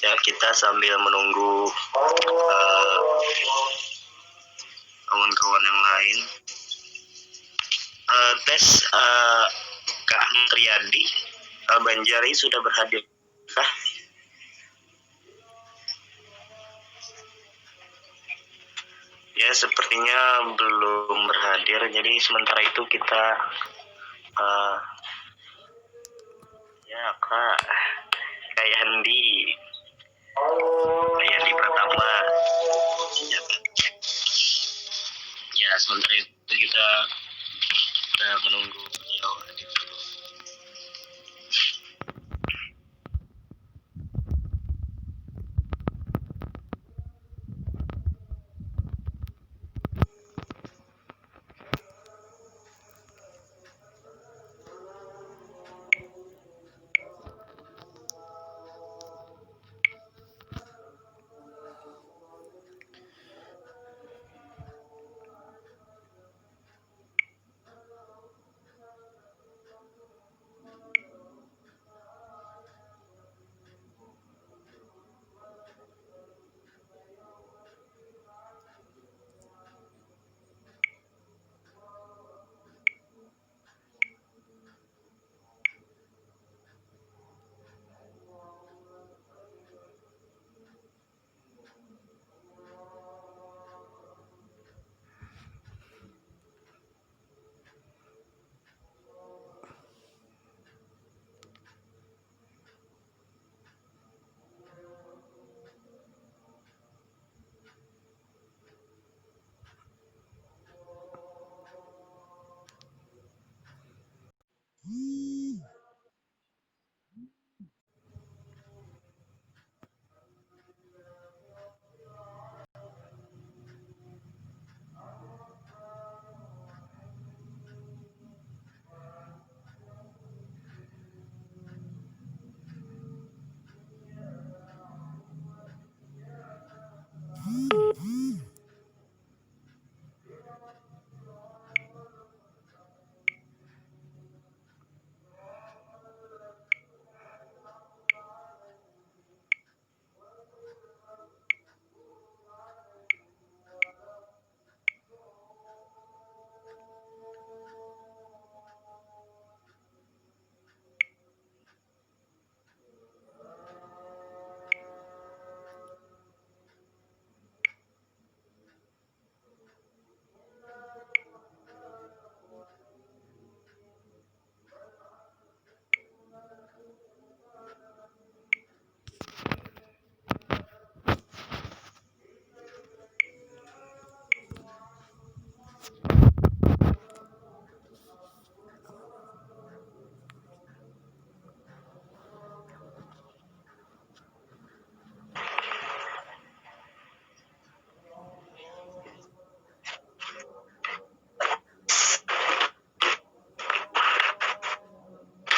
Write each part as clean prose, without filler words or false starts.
Ya, kita sambil menunggu kawan-kawan yang lain. Tes Kak Triyadi, Banjari sudah berhadir kah? Ya, sepertinya belum berhadir. Jadi sementara itu kita ya Kak Yandi Pratama. Ya, sementara itu kita menunggu beliau hadir dulu.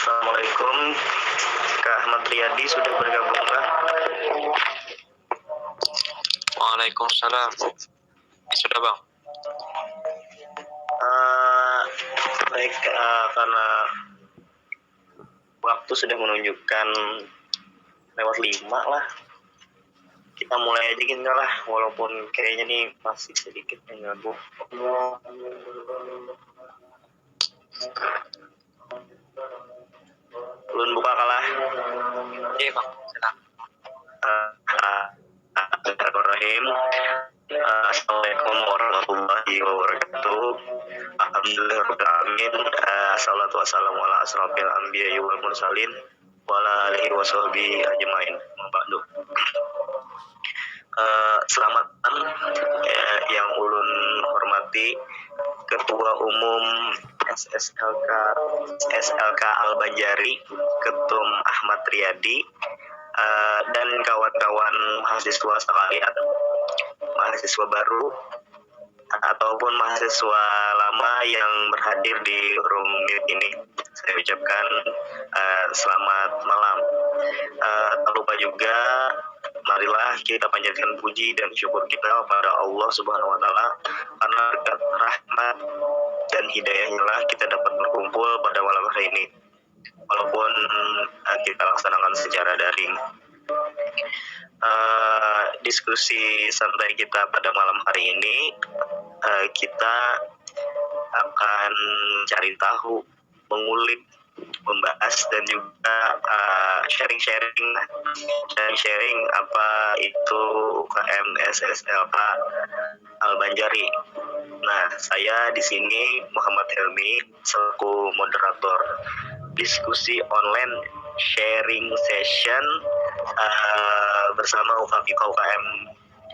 Assalamualaikum, Kak Ahmad Riyadi sudah bergabung kah? Waalaikumsalam. Sudah bang. Baik, karena waktu sudah menunjukkan lewat 5 lah, kita mulai aja gini lah, walaupun kayaknya nih masih sedikit mengganggu. Belum buka kalah. Iya bang. Bismillahirrahmanirrahim. Assalamualaikum warahmatullahi wabarakatuh. Alhamdulillahirrahmanirrahim. Assalatu wassalamu ala asrafil anbiya'i wal mursalin wa ala alihi wa sahbihi ajmain. Ba'du. Selamatan yang ulun hormati Ketua Umum SLK Al-Banjari, Ketum Ahmad Riyadi, dan kawan-kawan mahasiswa sekalian, mahasiswa baru ataupun mahasiswa lama yang berhadir di room meet ini. Saya ucapkan selamat malam. Tak lupa juga, marilah kita panjatkan puji dan syukur kita kepada Allah Subhanahu wa Ta'ala, karena berkat rahmat dan hidayahnya lah kita dapat berkumpul pada malam hari ini, walaupun kita laksanakan secara daring. Diskusi santai kita pada malam hari ini, kita akan cari tahu, mengulik, membahas dan juga sharing apa itu UKM SSLK Al-Banjari. Nah, saya di sini Muhammad Helmi selaku moderator diskusi online sharing session bersama UKM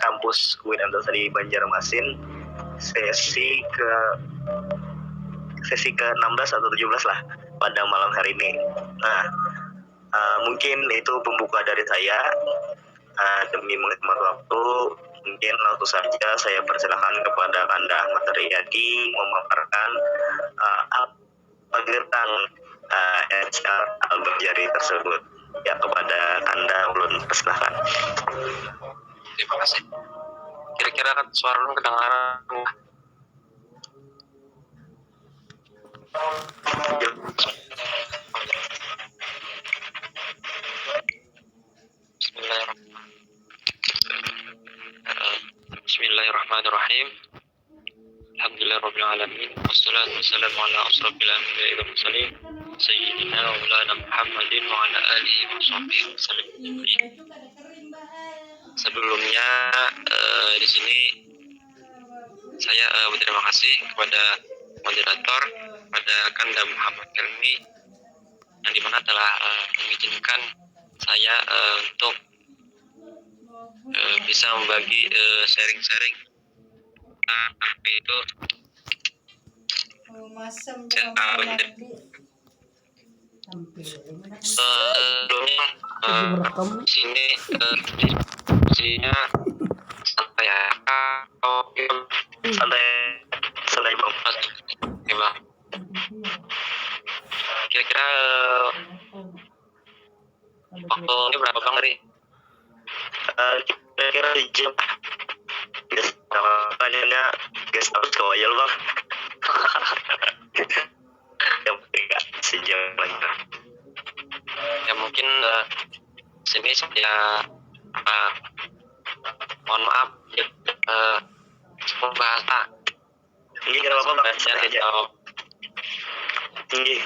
Kampus UIN Antasari Banjarmasin sesi ke-16 atau 17 lah pada malam hari ini. Nah, mungkin itu pembuka dari saya. Demi menghemat waktu, mungkin langsung saja saya persilakan kepada Kanda Ahmad Riyadi memaparkan apa tentang SL Al-Banjari tersebut. Ya, kepada Kanda ulun persilakan. Terima kasih. Kira-kira kan suara lu kedengaran? Bismillahirrahmanirrahim. Alhamdulillahirabbil alamin. Wassalatu wassalamu ala asrofil anbiya'i wal mursalin sayyidina wa maulana Muhammadin wa ala alihi wa sahbihi wasallam. Sebelumnya di sini saya berterima kasih kepada moderator, pada Kanda Muhammad Helmi, yang dimana telah mengizinkan saya untuk bisa membagi sharing-sharing apa itu sebelumnya sini diskusinya santai atau santai bang. Kira-kira waktu ini berapa bang dari? Kira-kira jam. Guys, tanyanya guys harus kawal bang. Yang enggak sejam lagi. Ya mungkin sini saya mohon maaf bahasa ini kira apa bahasa aja atau tinggi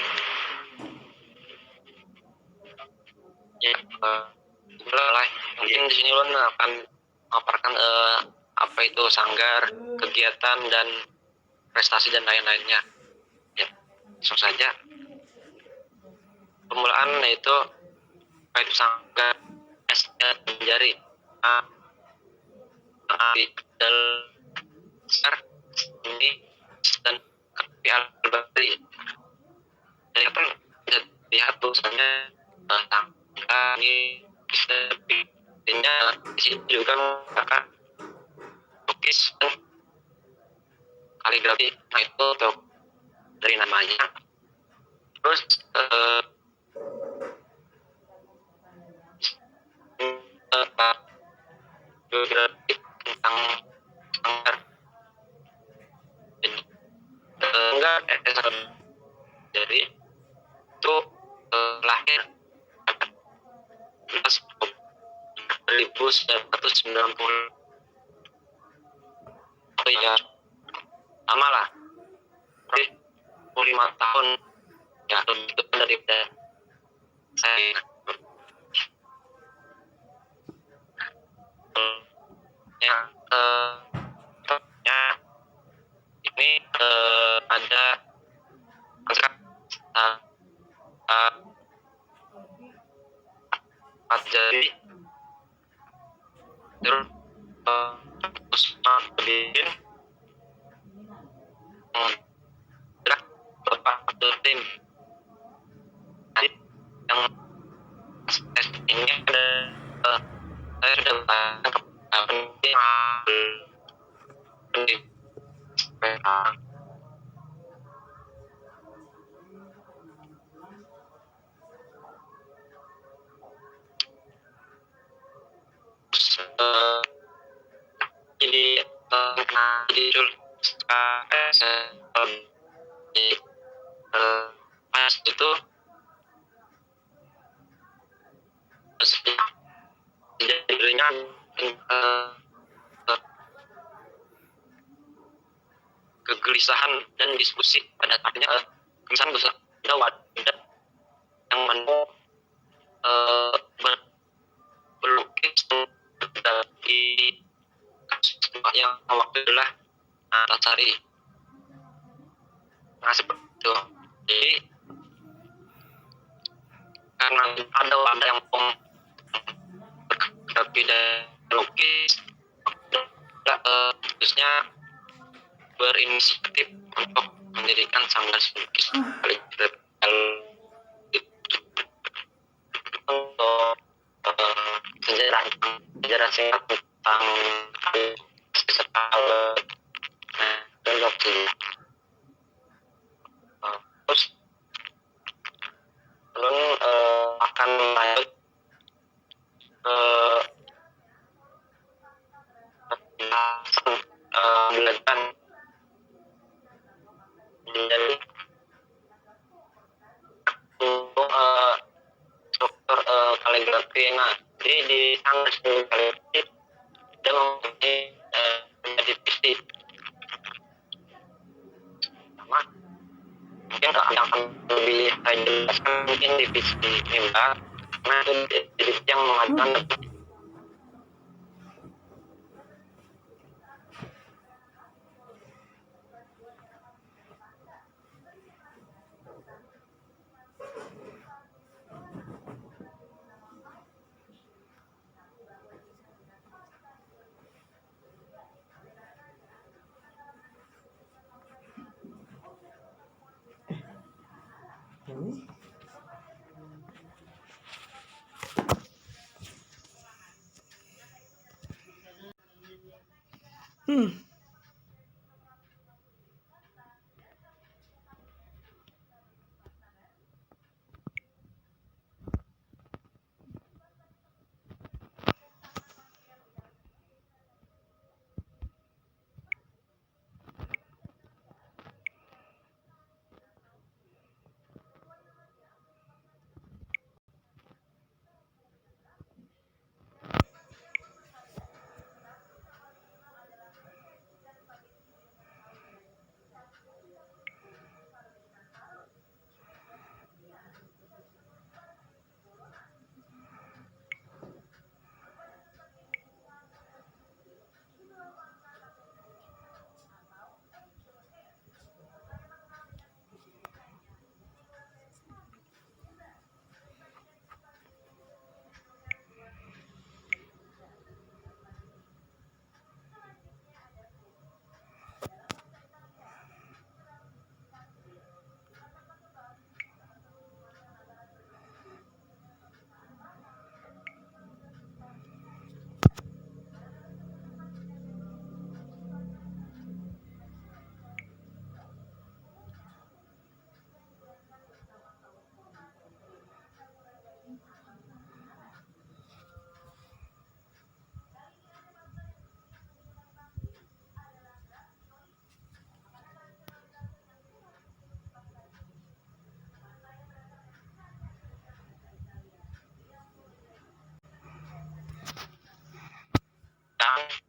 ya mulai mungkin di sini Lon akan memaparkan apa itu sanggar, kegiatan dan prestasi dan lain-lainnya. Ya, langsung saja. Permulaan yaitu apa itu sanggar Al-Banjari dan besar ini dan Al-Banjari. Jadi apa bisa lihat tulisannya tentang ini sepertinya di sini juga menggunakan lukis dan kaligrafi. Nah itu dari namanya. Terus biografi tentang sanggar enggak jadi itu lahir 1990. Oh ya lama lah 5 tahun ya lebih dari saya ya ini ada Jadi terus bikin tim yang ini ada saya sudah penting jadi jadi pas itu jadinya kegelisahan dan diskusi pada akhirnya kegelisahan besar yang mana berlukis dari yang waktu itulah Antasari. Nah seperti itu. Jadi karena ada yang tapi dan lukis terusnya berinisiatif untuk mendirikan Sanggar Lukis untuk sejarah singkat tentang dan waktu terus akan lanjut belajar dari untuk struktur kaligrafi. Nah, jadi di Sanggar Kaligrafi dia mempunyai divisi sama mungkin kalau yang akan lebih saya jelaskan mungkin divisi mimbar karena itu divisi yang mengajukan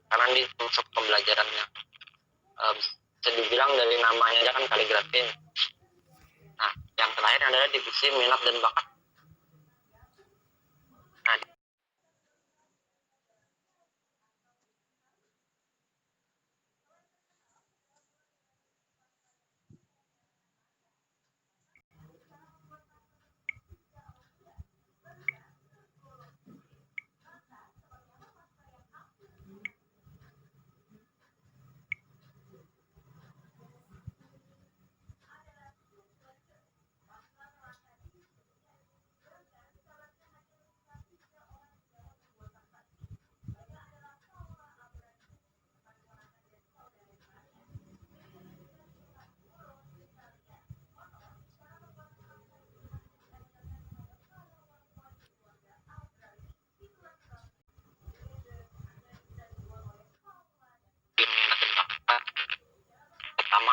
karena di konsep pembelajarannya bisa dibilang dari namanya aja kan kaligrafi. Nah, yang terakhir adalah divisi minat dan bakat. Nah,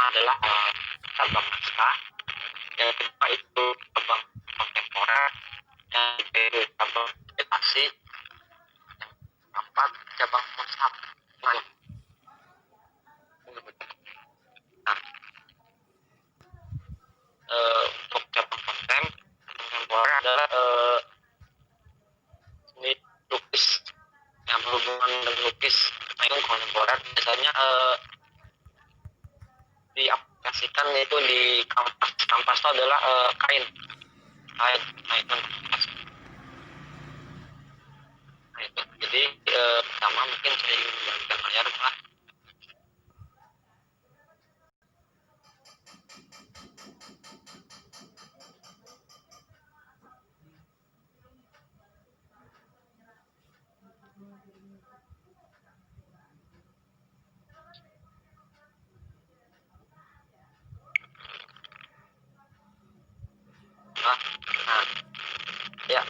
adalah cabang naskah, yang kedua itu cabang kontemporer, yang ketiga cabang meditasi, yang keempat cabang mushaf. Nah, untuk cabang kontemporer adalah seni lukis yang berhubungan dengan lukis. Nah, itu kontemporer biasanya diaplikasikan yaitu di kanvas itu adalah kain. Nah, itu kanvas. Nah, itu. Jadi pertama mungkin saya ingin membagikan layar lah. Nah, ya,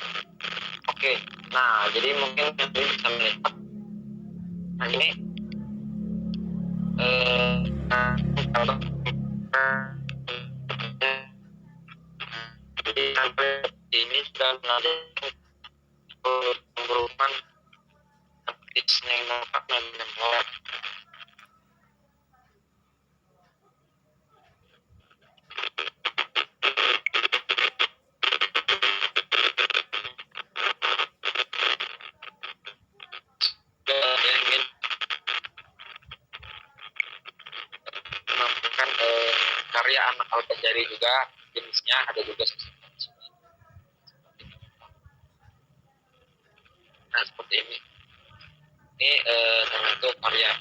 oke. Nah, jadi mungkin ini bisa melihat. Nah, ini jadi sampai ini sudah melakukan pemberupan yang nampak memang. Ingin menampilkan karya anak Al-Banjari juga, jenisnya ada juga. Nah, seperti ini terbentuk karya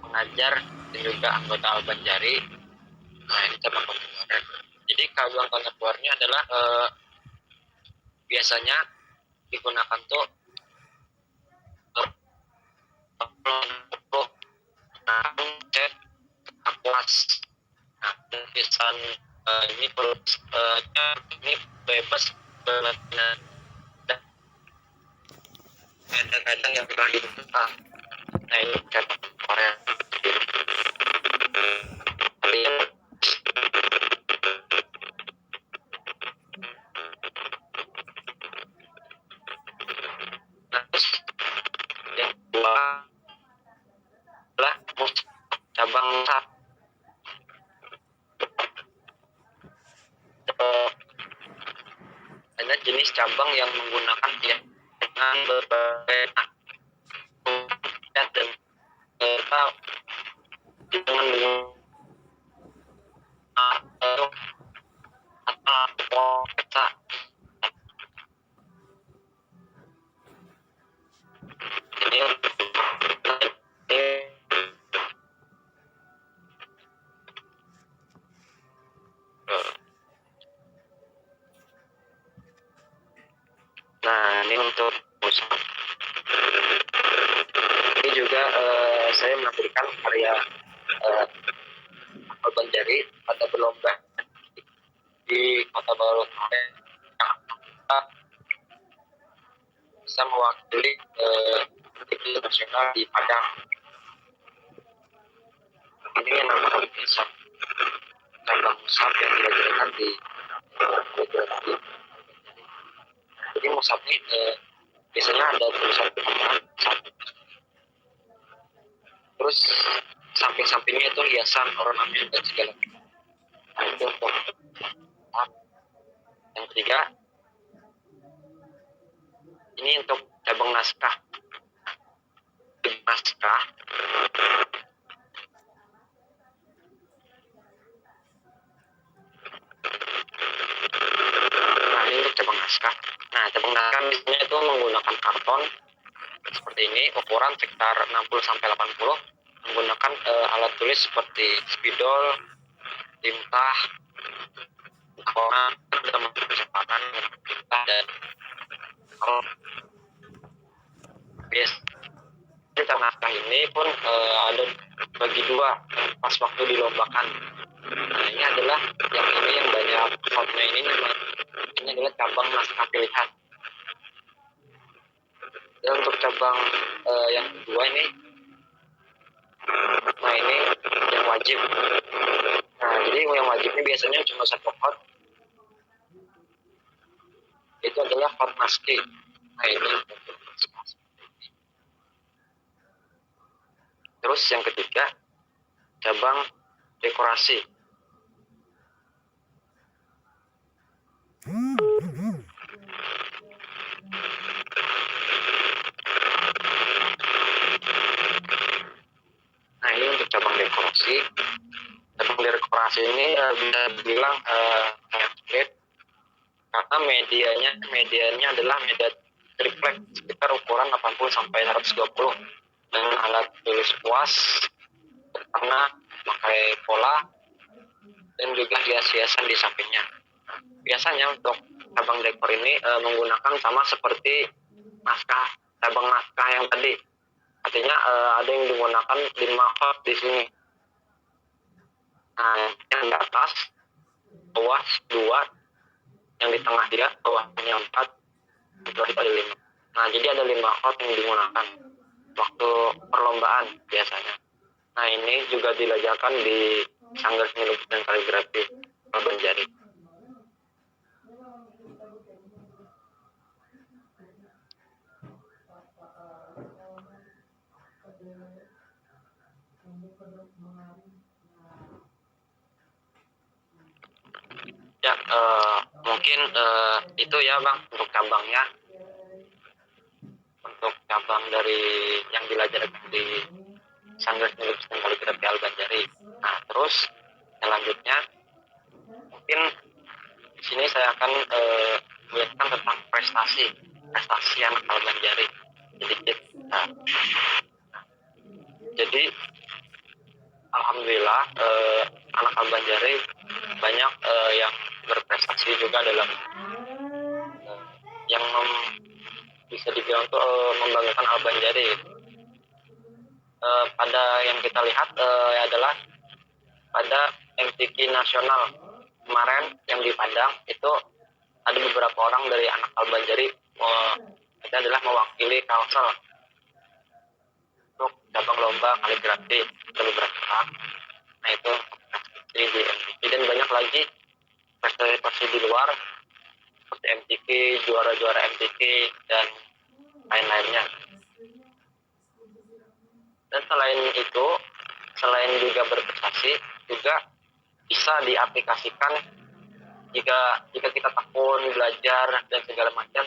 pengajar dan juga anggota Al-Banjari. Nah, ini cabang kontemporer. Jadi cabang kontemporernya adalah biasanya digunakan tuh cat kelas. Nah, lukisan ini ini bebas berwarna. Kadang-kadang yang telah ditentukan. Nah, ini cabang Korea. Nah, terus yang kedua adalah cabang mushaf. Ada jenis cabang yang menggunakan dengan berbagai dan dengan peta. Nah, ini untuk mushaf. Ini juga saya menampilkan karya Al-Banjari pada berlomba di Kota Baru kemarin yang bisa mewakili tim nasional di Padang. Ini yang namanya bisa cabang mushaf yang dilakukan di jadi mushaf ini biasanya ada tulisan satu. Terus samping-sampingnya itu hiasan ornamen dan segala macam. Nah, itu untuk yang ketiga ini untuk cabang naskah. Nah, ini untuk cabang naskah. Nah, cabang naskah misalnya itu menggunakan karton seperti ini, ukuran sekitar 60-80, menggunakan alat tulis seperti spidol, tinta, koran, kecepatan, tinta, dan biasanya naskah ini pun ada bagi dua pas waktu dilombakan. Nah, ini adalah yang banyak fotonya ini adalah cabang naskah pilihan. Dan untuk cabang yang kedua ini, nah ini yang wajib. jadi yang wajibnya biasanya cuma satu hot, itu adalah hot maske. Nah ini terus yang ketiga cabang dekorasi. Nah ini untuk cabang dekorasi. Cabang dekorasi ini bisa dibilang sulit karena medianya adalah media triplek sekitar ukuran 80 sampai 120 dengan alat tulis puas, karena pakai pola dan juga hias-hiasan di sampingnya. Biasanya untuk cabang dekor ini menggunakan sama seperti cabang naskah yang tadi. Artinya ada yang digunakan 5 hot di sini. Nah, yang di atas bawah 2, yang di tengah 3, bawahnya 4, itu ada 5. Nah, jadi ada 5 hot yang digunakan waktu perlombaan biasanya. Nah, ini juga dilajarkan di Sanggar Seni Lukis dan Kaligrafi Banjari. Ya, mungkin itu ya Bang untuk cabangnya. Untuk cabang dari yang dilajarkan di Sanggar Seni Lukis dan Kaligrafi Banjari. Nah, terus selanjutnya mungkin di sini saya akan menjelaskan tentang prestasi anak Banjari sedikit. Nah, jadi alhamdulillah anak Banjari banyak yang berprestasi juga dalam yang bisa dibilang tuh membanggakan Banjari. Pada yang kita lihat adalah pada MTQ nasional kemarin yang di Padang itu ada beberapa orang dari anak Banjari itu adalah mewakili Kalsel untuk cabang lomba kaligrafi ke beberapa orang. Nah itu di MTQ dan banyak lagi prestasi di luar seperti MTQ, juara-juara MTQ dan lain-lainnya. Dan selain juga berprestasi, juga bisa diaplikasikan jika kita tekun belajar dan segala macam,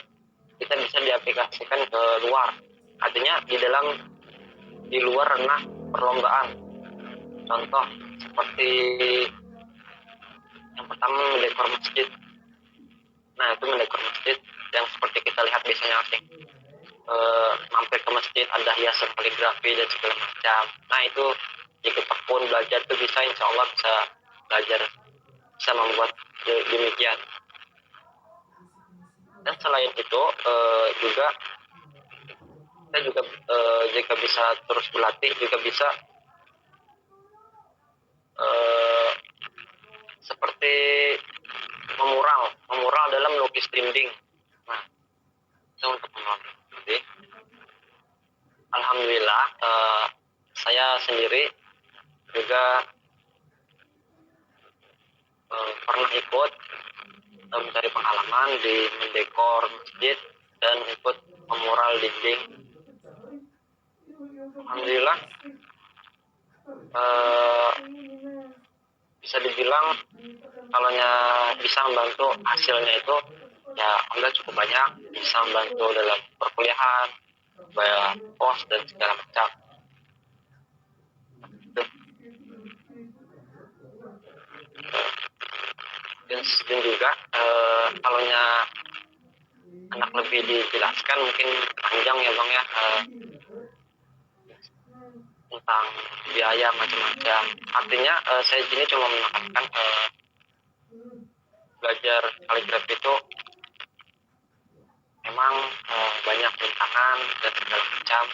kita bisa diaplikasikan ke luar. Artinya di luar ranah perlombaan. Contoh seperti yang pertama mendekor masjid. Nah itu mendekor masjid yang seperti kita lihat biasanya mampir ke masjid ada hiasan kaligrafi dan segala macam. Nah itu jika tekun belajar itu bisa, insya Allah bisa belajar, bisa membuat demikian. Dan selain itu juga kita juga jika bisa terus berlatih juga bisa seperti memural dalam lukis dinding. Nah itu untuk memural. Jadi alhamdulillah saya sendiri juga pernah ikut mencari pengalaman di mendekor masjid dan ikut memural dinding. Alhamdulillah bisa dibilang kalau bisa membantu hasilnya itu ya alhamdulillah cukup banyak, bisa membantu dalam perkuliahan, bayar kos dan segala macam. Dan juga kalau anak lebih dijelaskan mungkin panjang ya Bang ya, tentang biaya macam-macam. Artinya saya sini cuma menekankan belajar kaligrafi itu memang banyak rintangan dan segala macam,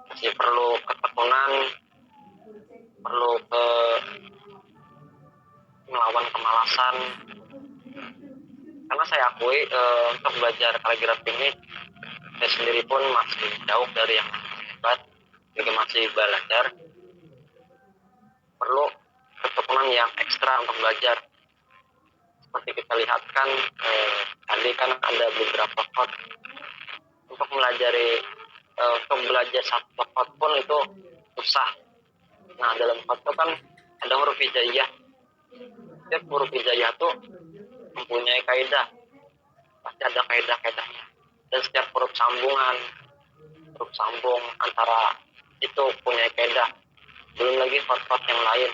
masih perlu ketekunan, perlu melawan kemalasan. Karena saya akui untuk belajar kaligrafi ini saya sendiri pun masih jauh dari yang hebat, juga masih belajar, perlu ketekunan yang ekstra untuk belajar. Seperti kita lihat kan tadi kan ada beberapa chord untuk untuk belajar satu chord pun itu susah. Nah, dalam chord itu kan ada huruf hijaiyah. Setiap huruf hijaiyah tuh mempunyai kaidah, pasti ada kaidah-kaidahnya. Dan setiap huruf sambung antara itu punya kaidah. Belum lagi chord-chord yang lain.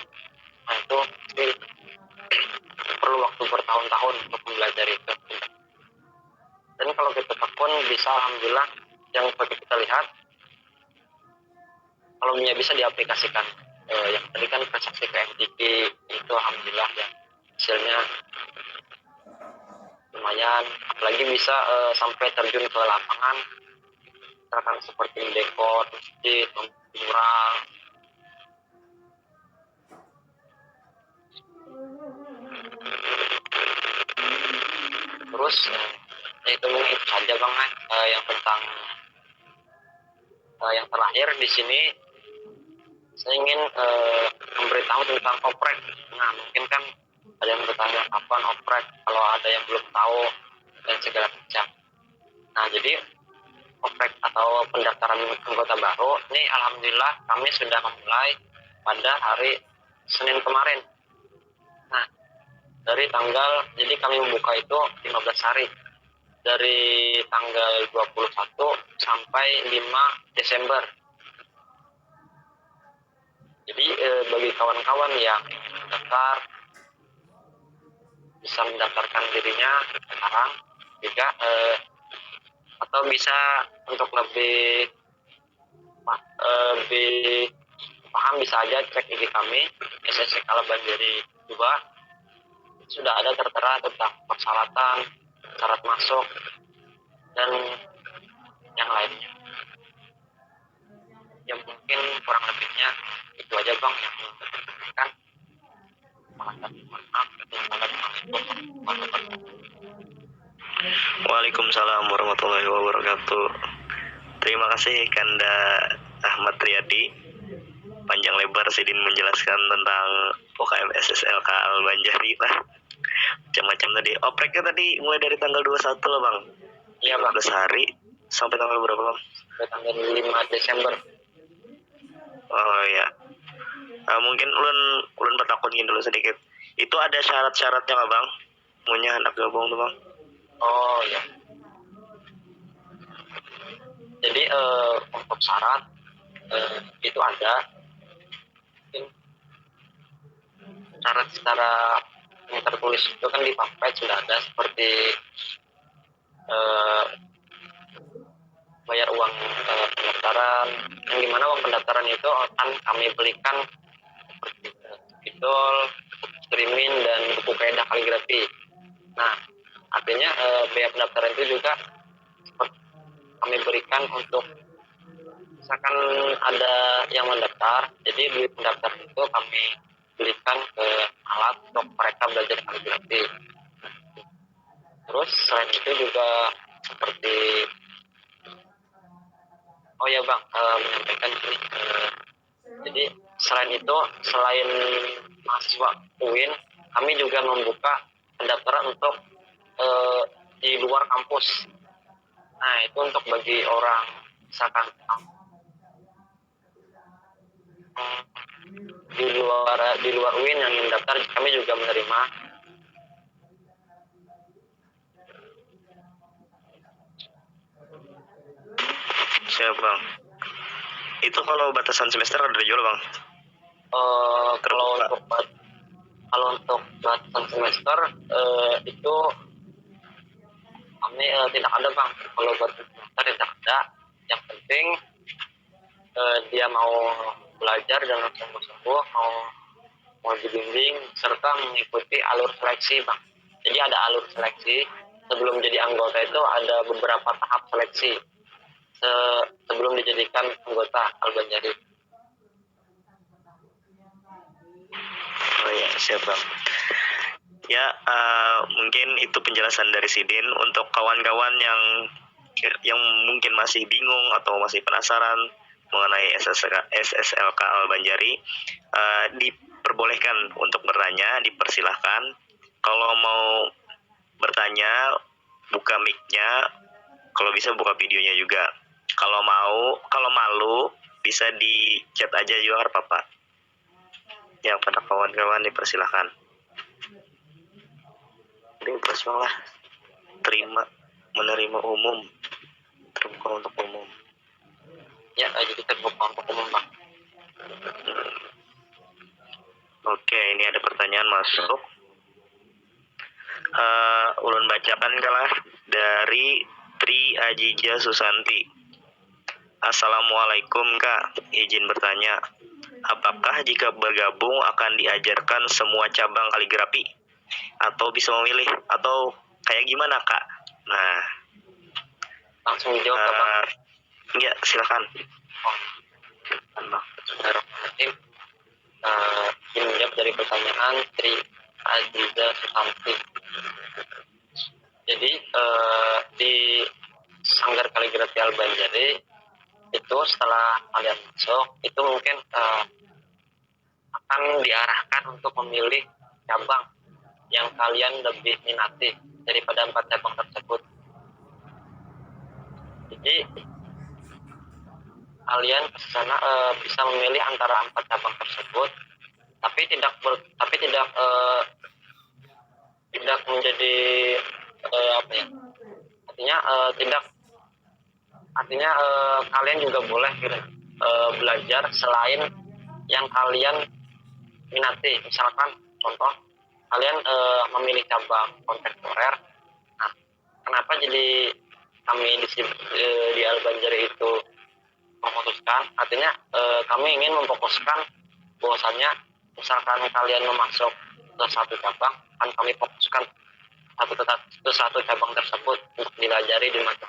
Nah, itu pasti perlu waktu bertahun-tahun untuk mempelajari itu. Dan kalau kita tekun bisa, alhamdulillah, yang seperti kita lihat, kalau bisa diaplikasikan. Yang tadi kan prestasi ke MTQ itu alhamdulillah ya, hasilnya lumayan. Apalagi bisa sampai terjun ke lapangan, misalkan seperti dekor, masjid, mural. Terus itu mungkin itu saja Bang, yang tentang yang terakhir di sini saya ingin memberitahu tentang oprek. Nah, mungkin kan ada yang bertanya kapan oprek, kalau ada yang belum tahu dan segala macam. Nah, jadi oprek atau pendaftaran anggota baru ini alhamdulillah kami sudah memulai pada hari Senin kemarin. Nah, jadi kami membuka itu 15 hari. Dari tanggal 21 sampai 5 Desember. Jadi bagi kawan-kawan yang mendaftar, bisa mendaftarkan dirinya sekarang juga, atau bisa untuk lebih paham bisa aja cek IG kami SSC Al-Banjari 2. Sudah ada tertera tentang persyaratan, syarat masuk, dan yang lainnya. Ya mungkin kurang lebihnya itu aja Bang yang kan. Waalaikumsalam warahmatullahi wabarakatuh. Terima kasih Kanda Ahmad Riyadi. Panjang lebar Sidin menjelaskan tentang UKM SSLK Al-Banjari lah. Macam-macam tadi. Opreknya tadi mulai dari tanggal 21 loh Bang. Iya Bang. 15 hari sampai tanggal berapa Bang? Sampai tanggal 5 Desember. Oh ya. Mungkin ulun bertakutin dulu sedikit. Itu ada syarat-syaratnya nggak Bang? Punya anak gabung tuh Bang? Oh ya. Jadi untuk syarat itu ada. Mungkin syarat secara yang tertulis itu kan di pamflet sudah ada, seperti bayar uang pendaftaran, yang dimana uang pendaftaran itu akan kami belikan seperti spidol, streaming, dan buku kaidah kaligrafi. Nah, artinya biaya pendaftaran itu juga kami berikan untuk misalkan ada yang mendaftar, jadi duit pendaftaran itu kami belikan ke alat untuk mereka belajar kaligrafi. Terus selain itu juga seperti oh ya Bang, menyampaikan ini, jadi selain mahasiswa UIN, kami juga membuka pendaftaran untuk di luar kampus. Nah, itu untuk bagi orang misalkan di luar UIN yang ingin daftar, kami juga menerima. Siap Bang. Itu kalau batasan semester ada juga Bang? Kalau untuk batasan semester itu kami tidak ada Bang. Kalau batasan semester tidak ada. Yang penting dia mau belajar dengan sungguh-sungguh, mau dibimbing serta mengikuti alur seleksi Bang. Jadi ada alur seleksi. Sebelum jadi anggota itu ada beberapa tahap seleksi sebelum dijadikan anggota Al-Banjari. Oh ya, siap Bang. Ya, mungkin itu penjelasan dari Sidin. Untuk kawan-kawan yang mungkin masih bingung atau masih penasaran mengenai SSLK Al-Banjari, di diperbolehkan untuk bertanya, dipersilahkan. Kalau mau bertanya, buka mic-nya. Kalau bisa buka videonya juga. Kalau malu, bisa di chat aja juga nggak apa-apa. Yang pada kawan-kawan dipersilahkan. Jadi lah, menerima umum, terbuka untuk umum. Ya, jadi terbuka untuk umum, Bang. Oke, ini ada pertanyaan masuk. Ulun bacakan kalah dari Tri Ajija Susanti. Assalamualaikum Kak, izin bertanya, apakah jika bergabung akan diajarkan semua cabang kaligrafi? Atau bisa memilih? Atau kayak gimana Kak? Nah, Langsung dijawab, Bang. Ya, silakan. Bismillahirrahmanirrahim. Ingin menjawab dari pertanyaan Tri Aziza Susanti. Jadi di Sanggar Kaligrafi Al-Banjari itu setelah kalian masuk itu mungkin akan diarahkan untuk memilih cabang yang kalian lebih minati daripada 4 cabang tersebut. Jadi kalian ke sana bisa memilih antara 4 cabang tersebut, tapi tidak menjadi artinya kalian juga boleh belajar selain yang kalian minati. Misalkan contoh kalian memilih cabang kontemporer. Nah, kenapa jadi kami di Al-Banjari itu memutuskan, artinya kami ingin memfokuskan bahwasannya misalkan kalian memasuk ke satu cabang, kan kami fokuskan satu cabang tersebut untuk dilajari di macam.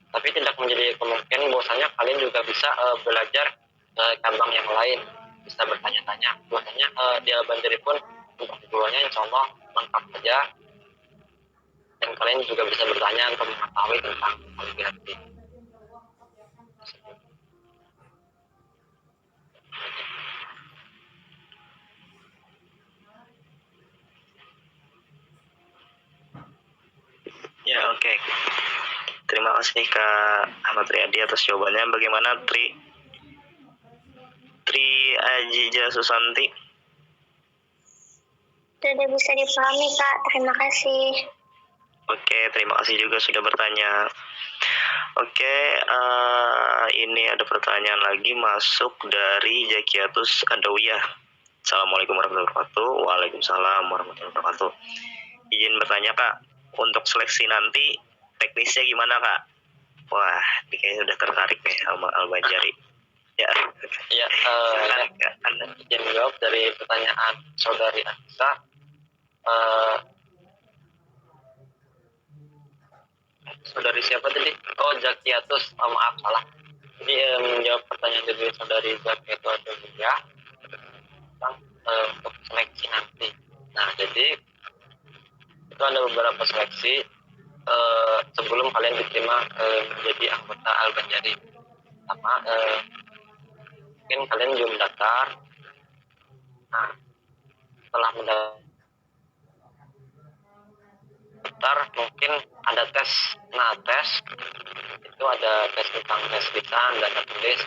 Tapi tidak menjadi kemungkinan bahwasanya kalian juga bisa belajar cabang yang lain, bisa bertanya-tanya. Bahwasanya di Al-Banjari pun untuk keduanya insya Allah lengkap saja, dan kalian juga bisa bertanya untuk mengetahui tentang kaligrafi. Ya, oke. Terima kasih Kak Ahmad Riyadi atas jawabannya. Bagaimana Tri Ajija Susanti? Sudah bisa dipahami Kak, terima kasih. Oke, terima kasih juga sudah bertanya. Oke, ini ada pertanyaan lagi masuk dari Zakiatus Adawiyah. Assalamualaikum warahmatullahi wabarakatuh. Waalaikumsalam warahmatullahi wabarakatuh. Izin bertanya Kak, untuk seleksi nanti teknisnya gimana Kak? Wah, ini kayaknya udah tertarik nih sama Al-Banjari. Ya. Ya, izin menjawab dari pertanyaan saudari Anissa. Saudari siapa tadi? Oh, Zakiatus. Maaf, salah. Jadi menjawab pertanyaan dari saudari Zakiatus ya, tentang untuk seleksi nanti. Nah, jadi itu ada beberapa seleksi sebelum kalian diterima menjadi anggota Al-Banjari. Pertama, mungkin kalian belum mendaftar. Nah, setelah mendaftar mungkin ada tes. Nah, tes itu ada tes tentang tes lisan dan tulis.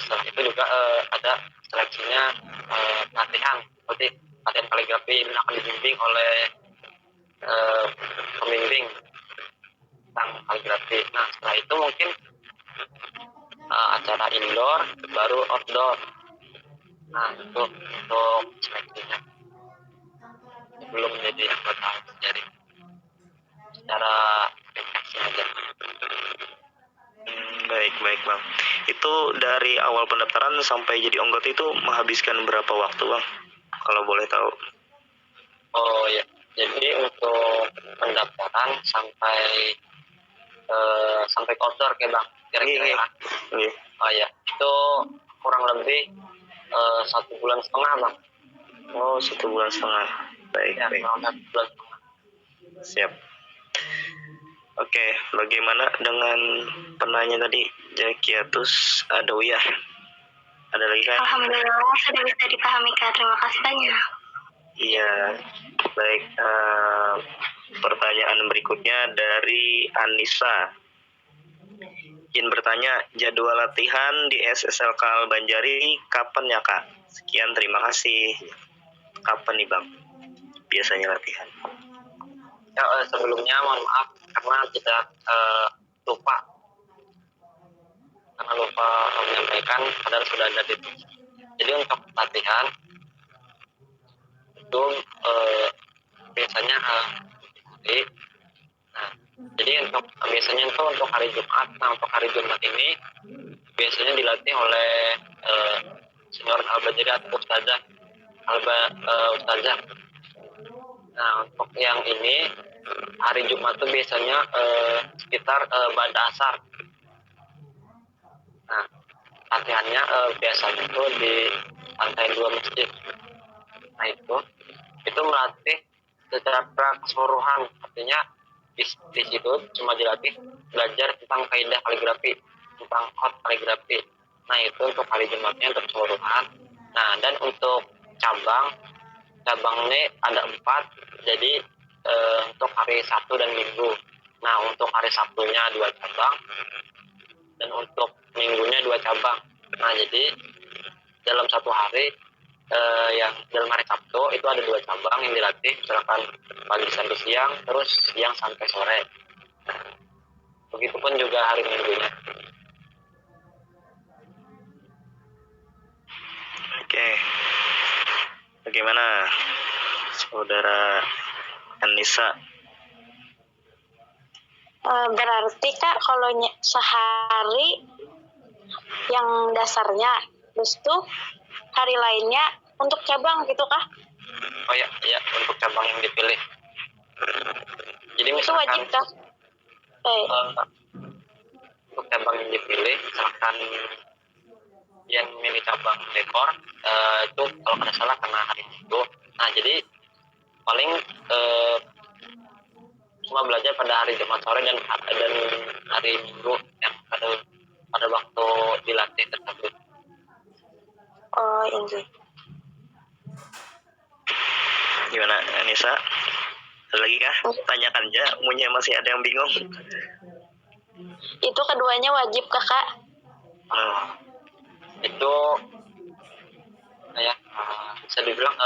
Setelah itu juga ada seleksinya pelatihan, seperti pelatihan kaligrafi ini akan dibimbing oleh pembimbing tentang kaligrafi. Nah, setelah itu mungkin acara indoor, baru outdoor. Nah, itu untuk seleksinya sebelum menjadi anggota Al-Banjari secara ringkasnya aja. Baik Bang. Itu dari awal pendaftaran sampai jadi anggota itu menghabiskan berapa waktu Bang? Kalau boleh tahu. Oh ya, jadi untuk pendaftaran sampai outdoor kayak Bang, kira-kira. Iya. Oh ya, itu kurang lebih 1,5 bulan Bang. Oh, 1,5 bulan. Baik. Ya, kurang lebih 1,5 bulan. Siap. Oke, bagaimana dengan penanya tadi, Zakiatus Adawiyah? Ada lagi kan? Alhamdulillah sudah bisa dipahami Kak. Terima kasih banyak. Iya. Baik. Pertanyaan berikutnya dari Anissa. Izin bertanya, jadwal latihan di SSLK Banjari kapan ya Kak? Sekian, terima kasih. Kapan nih Bang biasanya latihan? Ya, sebelumnya mohon maaf karena tidak lupa menyampaikan padahal sudah ada di. Jadi untuk latihan itu biasanya hari. Nah, jadi biasanya itu untuk hari Jumat. Nah, untuk hari Jumat ini biasanya dilatih oleh senior Al-Banjari atau Ustazah. Nah, untuk yang ini hari Jumat itu biasanya sekitar ba'da asar. Nah, latihannya biasanya itu di lantai 2 masjid. Nah, itu melatih secara keseluruhan, artinya di situ cuma dilatih belajar tentang kaidah kaligrafi, tentang khot kaligrafi. Nah, itu untuk hari Jumatnya untuk keseluruhan. Nah, dan untuk cabang ini ada 4, jadi untuk hari Sabtu dan Minggu. Nah, untuk hari Sabtunya 2 cabang dan untuk Minggunya 2 cabang. Nah, jadi dalam satu hari yang dalam hari Sabtu itu ada 2 cabang yang dilatih, misalkan pagi sampai siang, terus siang sampai sore. Begitupun juga hari Minggunya. Oke. Bagaimana Saudara Anissa? Berarti Kak kalau sehari yang dasarnya, terus tuh hari lainnya untuk cabang gitu Kah? Oh ya, untuk cabang yang dipilih. Jadi Itu misalkan wajib Kah? untuk cabang yang dipilih, misalkan yang milih cabang dekor itu kalau tidak salah karena hari Minggu. Nah, jadi paling cuma belajar pada hari Jumat sore dan hari Minggu yang pada waktu dilatih tersebut. Oh, ini. Gimana Anissa? Ada lagi kah? Tanyakan aja, punya masih ada yang bingung. Itu keduanya wajib Kakak? Itu bisa dibilang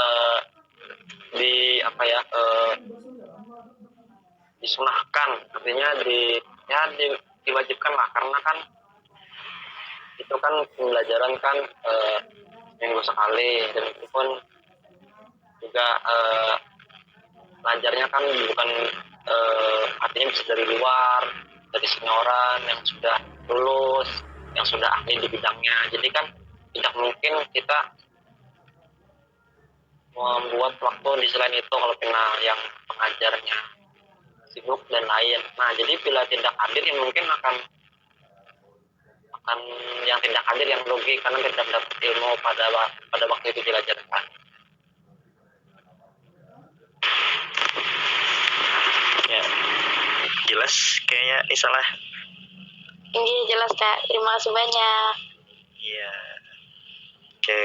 disunahkan, artinya diwajibkan lah, karena kan itu kan pembelajaran kan minggu sekali, dan itu pun juga belajarnya kan bukan artinya bisa dari luar, dari senioran yang sudah lulus, yang sudah ahli di bidangnya. Jadi kan tidak mungkin kita membuat waktu di selain itu kalau yang pengajarnya sibuk dan lain. Nah, jadi bila tidak hadir yang mungkin akan yang tidak hadir yang rugi karena tidak dapat ilmu pada waktu itu diajarkan. Ya, jelas kayaknya ini salah. Ini jelas Kak, terima kasih banyak. Iya. Oke.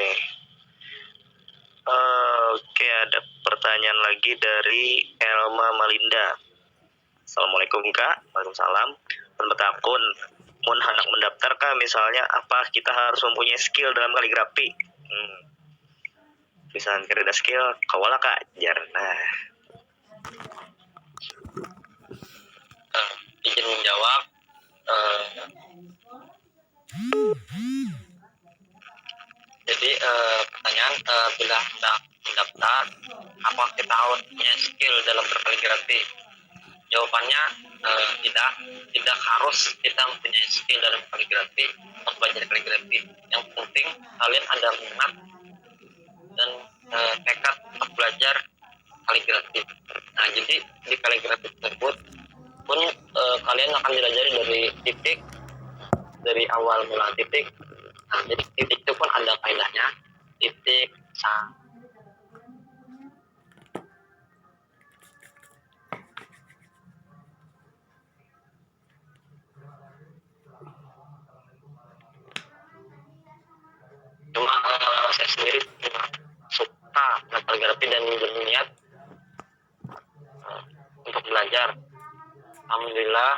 Oke, ada pertanyaan lagi dari Elma Malinda. Assalamualaikum Kak. Waalaikumsalam. Bertakun, mun hendak mendaftar Kak, misalnya apa kita harus mempunyai skill dalam kaligrafi? Misalnya kereda skill, kawala Kak, jarna. Izin menjawab. Jadi pertanyaan bila hendak mendaftar, apa kita harus punya skill dalam berkaligrafi? Jawabannya tidak harus kita mempunyai skill dalam kaligrafi untuk belajar kaligrafi. Yang penting kalian ada minat dan tekad untuk belajar kaligrafi. Nah, jadi di kaligrafi tersebut pun kalian akan diajari dari titik, dari awal mula titik. Nah, jadi titik itu pun ada kaidahnya. Titik belajar. Alhamdulillah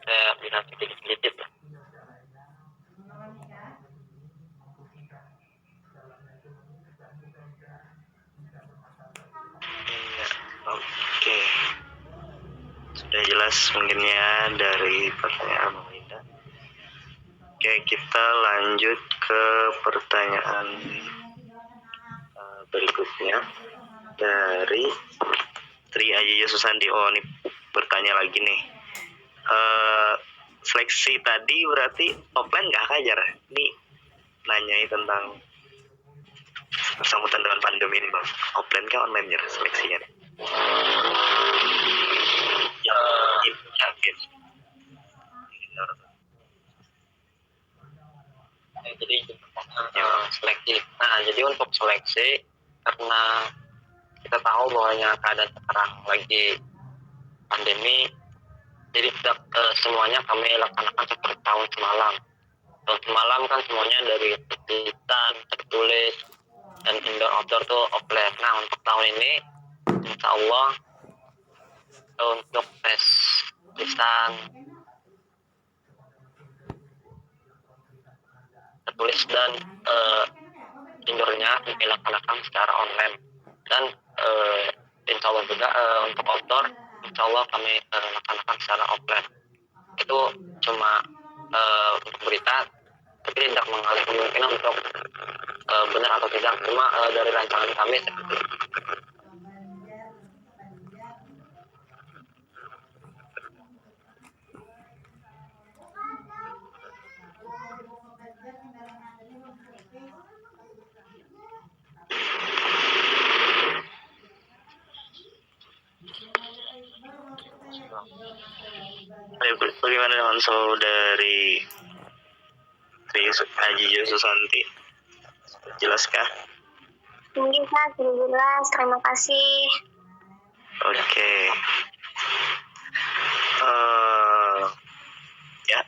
saya bisa sedikit-sedikit lah. Iya, oke. Sudah jelas mungkin ya dari pertanyaan Bang Linda. Oke, kita lanjut ke pertanyaan berikutnya dari Tri Aji Susanti. Oh, ini bertanya lagi nih. Seleksi tadi berarti offline nggak Kajar? Ini nanyai tentang sambutan dengan pandemi ini Bang. Offline kah online ya seleksinya? Yakin. Jadi seleksi. Nah, jadi untuk seleksi karena kita tahu bahwanya keadaan sekarang lagi pandemi, jadi tidak semuanya kami laksanakan seperti tahun semalam. Tahun semalam kan semuanya dari tertulisan, tertulis, dan indoor outdoor tuh offline. Nah, untuk tahun ini, insya Allah untuk tes tulisan, tertulis dan indoornya dilaksanakan secara online. Dan insya Allah juga untuk outdoor, insya Allah kami laksanakan secara offline. Itu cuma untuk berita, tapi tidak mengalih kemungkinan untuk benar atau tidak. Cuma dari rancangan kami seperti itu. Bagaimana dengan saudari Tri Aji Susanti? Jelaskah? Mungkin Kak, sudah jelas. Terima kasih. Oke. Ya.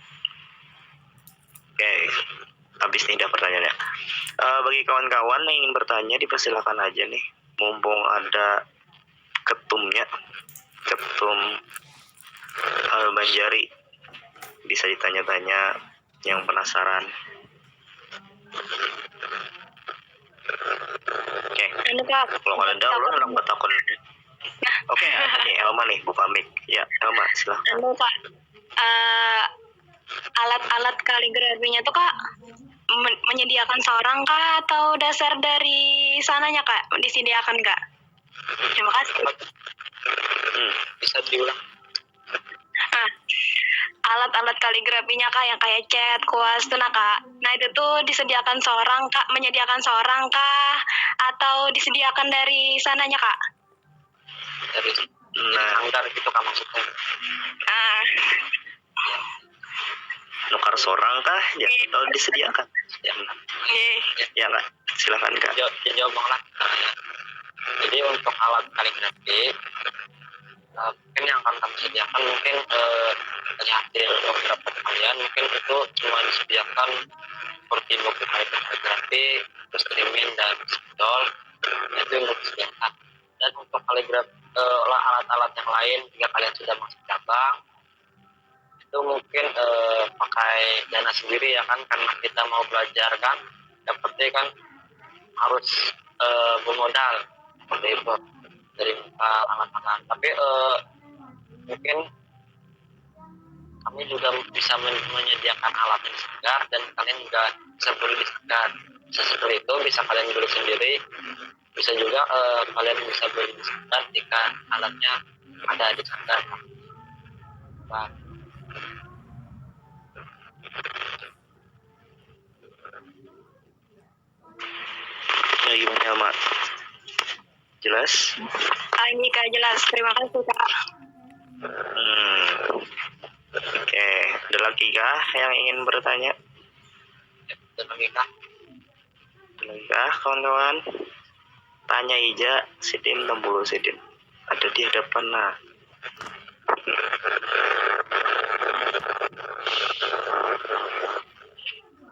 Oke. Habis nih dah pertanyaannya. Bagi kawan-kawan yang ingin bertanya, dipersilakan aja nih. Mumpung ada ketumnya, ketum Banjari, bisa ditanya-tanya yang penasaran. Oke. Anu Kak, Kalau ada ulun orang bertakun. Oke, ini Elma nih buka mic. Ya, Elma silahkan. Anu Kak, alat-alat kaligrafinya tuh Kak menyediakan seorang Kak atau dasar dari sananya Kak disediakan Kak? Terima kasih. Bisa diulang. Nah, alat-alat kaligrafinya Kak yang kayak cat, kuas tuh nah Kak. Nah itu tuh disediakan seorang Kak, menyediakan seorang Kak atau disediakan dari sananya Kak? Dari sanggar gitu Kak maksudnya. Ah, Nukar seorang kah? Ya, atau disediakan? Ya, ya nggak? Silakan Kak. Jawab Bang lah. Jadi untuk alat kaligrafi, mungkin yang akan kami sediakan mungkin dari hasil beberapa kalian mungkin itu cuma disediakan seperti buku kaligrafi, terus krimin dan spidol, itu yang disediakan. Dan untuk kaligrafi alat-alat yang lain jika kalian sudah masuk cabang itu mungkin pakai dana sendiri ya kan, karena kita mau belajar kan, yang penting kan harus bermodal seperti itu dari alat-alat. Tapi mungkin kami juga bisa menyediakan alat yang segar dan kalian juga bisa beli di segar. Bisa seperti itu, bisa kalian beli sendiri, bisa juga kalian bisa beli di segar jika alatnya ada di segar. Nah, ya gimana Elma? Jelas? ini Kak jelas. Terima kasih Kak. Oke, ada lagi kah yang ingin bertanya? dan lagi kah? Ada lagi kah kawan-kawan? Tanya Ija, Sidin, Tembulu Sidin. Ada di hadapan nah.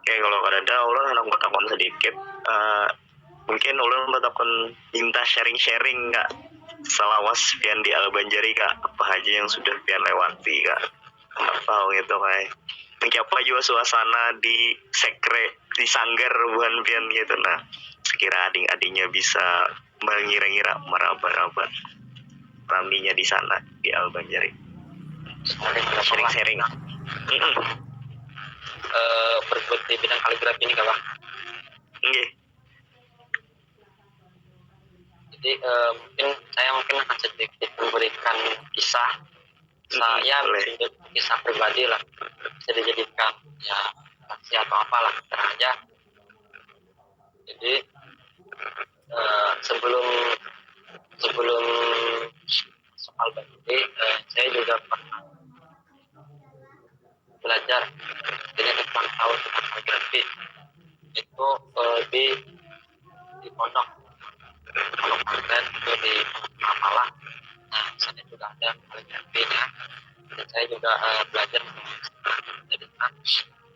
Oke, kalau ada ulun anak bertakon sedikit. Mungkin ulun bertakon minta sharing-sharing nggak selawas pian di Albanjari kak, apa aja yang sudah pian lewati kak, nggak tahu gitu kayak menyapa juga suasana di sekre di sanggar bukan pian gitu. Nah sekira adik-adiknya bisa mengira-ngira meraba-raba raminya di sana di Albanjari, sharing-sharing. Berbuat di bidang kaligrafi ini kak bang. Nggih. Jadi mungkin saya akan sedikit memberikan kisah saya, boleh. kisah pribadi lah, bisa dijadikan ya saksi atau apalah aja. Jadi sebelum soal Bandung, saya juga pernah belajar jadi tentang tahu tentang kaligrafi itu di pondok pesantren itu di Malang. Nah saya juga ada kaligrafinya dan saya juga belajar jadi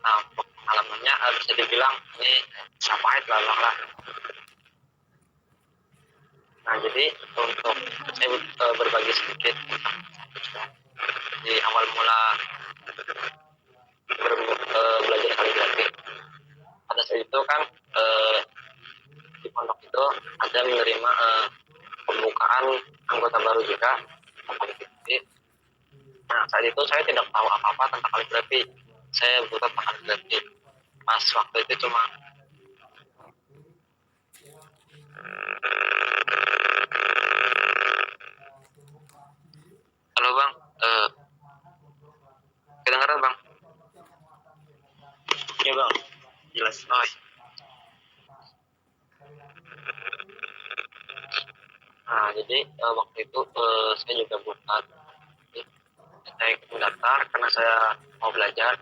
pengalamannya bisa dibilang ini pahit lah. Nah jadi untuk saya berbagi sedikit di awal mula belajar kaligrafi. Pada saat itu kan di pondok itu ada menerima pembukaan anggota baru juga kaligrafi. Nah saat itu saya tidak tahu apa-apa tentang kaligrafi. Saya buta tentang kaligrafi. Pas waktu itu cuma halo bang, kedengaran bang? Ya bang, jelas. Oh, iya. Nah jadi waktu itu saya juga buta. Saya ikut mendaftar karena saya mau belajar.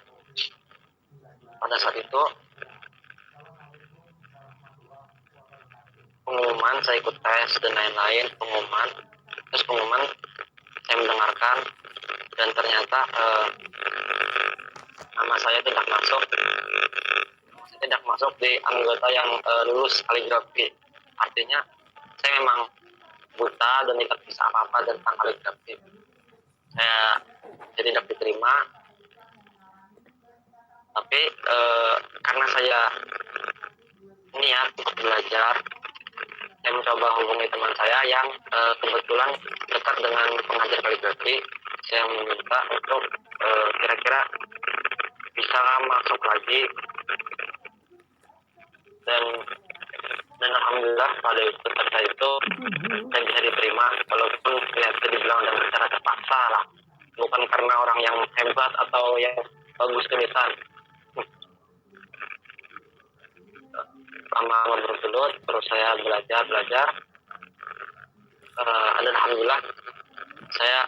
Pada saat itu pengumuman, saya ikut tes dan lain-lain, pengumuman saya mendengarkan dan ternyata nama saya tidak masuk di anggota yang lulus kaligrafi. Artinya saya memang buta dan tidak bisa apa-apa tentang kaligrafi. Saya tidak diterima, tapi karena saya niat untuk belajar, saya mencoba hubungi teman saya yang kebetulan dekat dengan pengajar kaligrafi. Saya meminta untuk kira-kira bisa masuk lagi, dan alhamdulillah pada saat itu saya bisa diterima, walaupun ya bisa dibilang dengan cara terpaksa lah, bukan karena orang yang hebat atau yang bagus tulisan. Selama bergelut terus saya belajar dan alhamdulillah saya